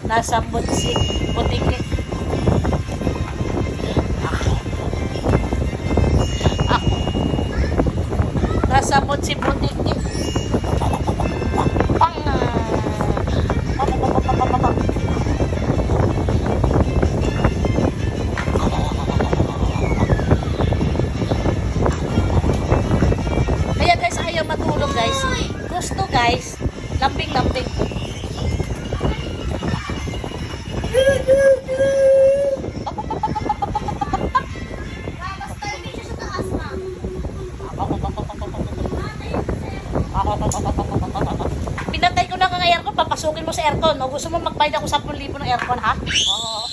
Nasa si butiki. Ako. Nasa si butiki. Pang. Kaya guys, ayaw matulog guys. Gusto guys, lambing-lambing. Pinatay ko na ang aircon, papasukin mo sa aircon. O gusto mo magbayad ako 10,000 ng aircon, ha? Oo.